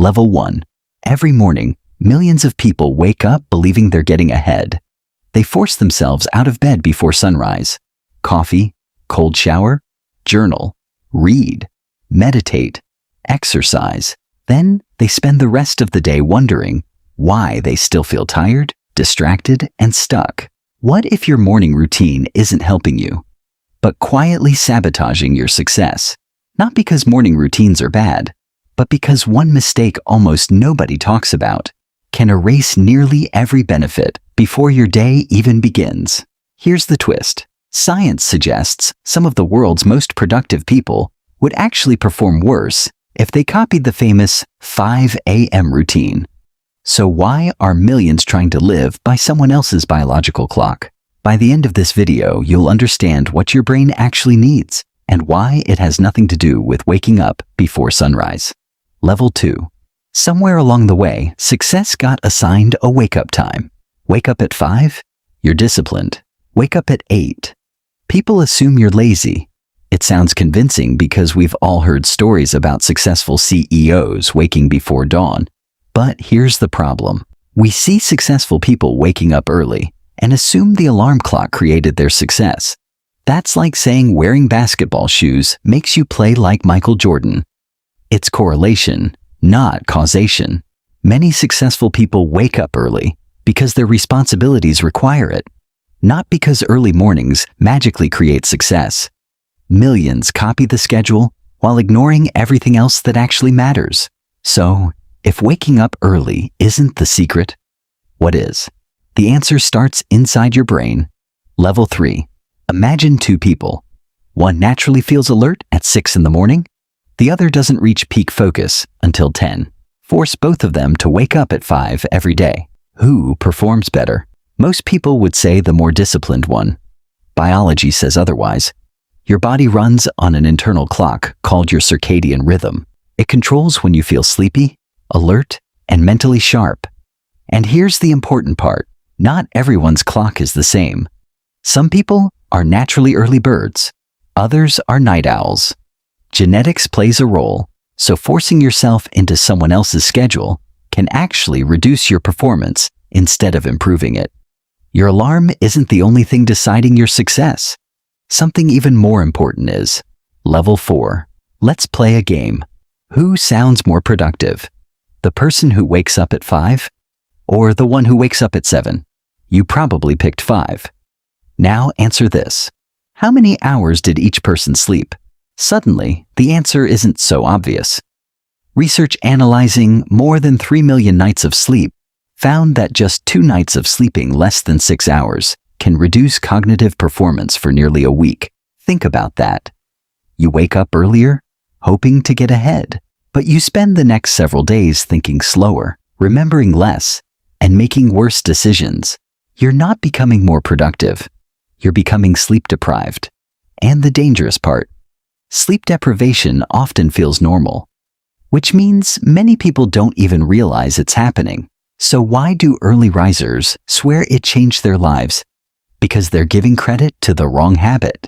Level 1. Every morning, millions of people wake up believing they're getting ahead. They force themselves out of bed before sunrise. Coffee, cold shower, journal, read, meditate, exercise. Then they spend the rest of the day wondering why they still feel tired, distracted, and stuck. What if your morning routine isn't helping you, but quietly sabotaging your success? Not because morning routines are bad, but because one mistake almost nobody talks about can erase nearly every benefit before your day even begins. Here's the twist. Science suggests some of the world's most productive people would actually perform worse if they copied the famous 5 a.m. routine. So why are millions trying to live by someone else's biological clock? By the end of this video, you'll understand what your brain actually needs and why it has nothing to do with waking up before sunrise. Level 2. Somewhere along the way, success got assigned a wake-up time. Wake up at 5? You're disciplined. Wake up at 8. People assume you're lazy. It sounds convincing because we've all heard stories about successful CEOs waking before dawn. But here's the problem. We see successful people waking up early and assume the alarm clock created their success. That's like saying wearing basketball shoes makes you play like Michael Jordan. It's correlation, not causation. Many successful people wake up early because their responsibilities require it, not because early mornings magically create success. Millions copy the schedule while ignoring everything else that actually matters. So, if waking up early isn't the secret, what is? The answer starts inside your brain. Level 3. Imagine two people. One naturally feels alert at 6 in the morning. The other doesn't reach peak focus until 10. Force both of them to wake up at 5 every day. Who performs better? Most people would say the more disciplined one. Biology says otherwise. Your body runs on an internal clock called your circadian rhythm. It controls when you feel sleepy, alert, and mentally sharp. And here's the important part. Not everyone's clock is the same. Some people are naturally early birds. Others are night owls. Genetics plays a role, so forcing yourself into someone else's schedule can actually reduce your performance instead of improving it. Your alarm isn't the only thing deciding your success. Something even more important is Level 4. Let's play a game. Who sounds more productive? The person who wakes up at 5? Or the one who wakes up at 7? You probably picked 5. Now answer this. How many hours did each person sleep? Suddenly, the answer isn't so obvious. Research analyzing more than 3 million nights of sleep found that just 2 nights of sleeping less than 6 hours can reduce cognitive performance for nearly a week. Think about that. You wake up earlier, hoping to get ahead, but you spend the next several days thinking slower, remembering less, and making worse decisions. You're not becoming more productive. You're becoming sleep deprived. And the dangerous part, sleep deprivation often feels normal, which means many people don't even realize it's happening. So why do early risers swear it changed their lives? Because they're giving credit to the wrong habit.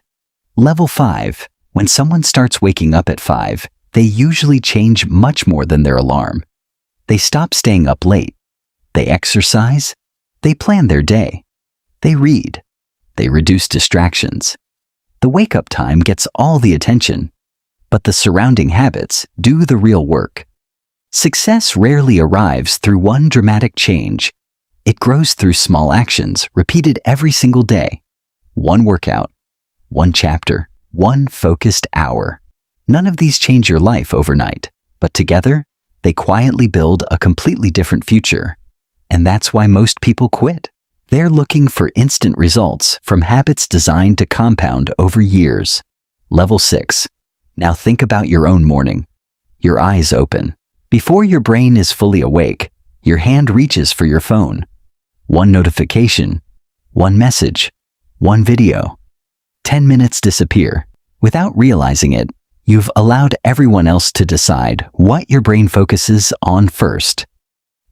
Level 5. When someone starts waking up at 5, they usually change much more than their alarm. They stop staying up late. They exercise. They plan their day. They read. They reduce distractions. The wake-up time gets all the attention, but the surrounding habits do the real work. Success rarely arrives through one dramatic change. It grows through small actions repeated every single day. One workout, one chapter, one focused hour. None of these change your life overnight, but together, they quietly build a completely different future. And that's why most people quit. They're looking for instant results from habits designed to compound over years. Level 6. Now think about your own morning. Your eyes open. Before your brain is fully awake, your hand reaches for your phone. One notification, one message, one video. 10 minutes disappear. Without realizing it, you've allowed everyone else to decide what your brain focuses on first.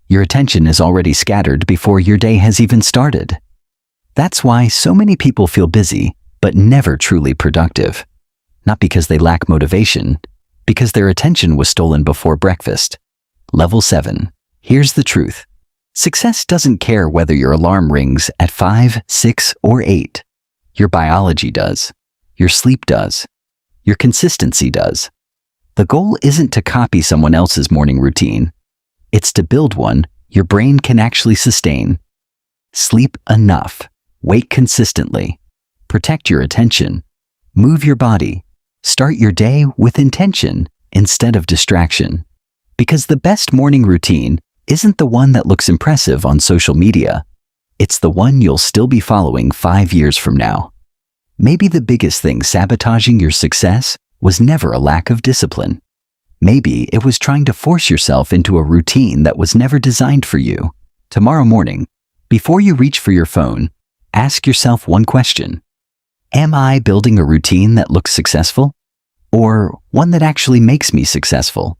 Your attention is already scattered before your day has even started. That's why so many people feel busy, but never truly productive. Not because they lack motivation, because their attention was stolen before breakfast. Level 7. Here's the truth. Success doesn't care whether your alarm rings at 5, 6, or 8. Your biology does. Your sleep does. Your consistency does. The goal isn't to copy someone else's morning routine. It's to build one your brain can actually sustain. Sleep enough. Wake consistently. Protect your attention. Move your body. Start your day with intention instead of distraction. Because the best morning routine isn't the one that looks impressive on social media. It's the one you'll still be following 5 years from now. Maybe the biggest thing sabotaging your success was never a lack of discipline. Maybe it was trying to force yourself into a routine that was never designed for you. Tomorrow morning, before you reach for your phone, ask yourself one question. Am I building a routine that looks successful? Or one that actually makes me successful?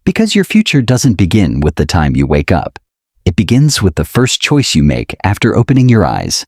Because your future doesn't begin with the time you wake up. It begins with the first choice you make after opening your eyes.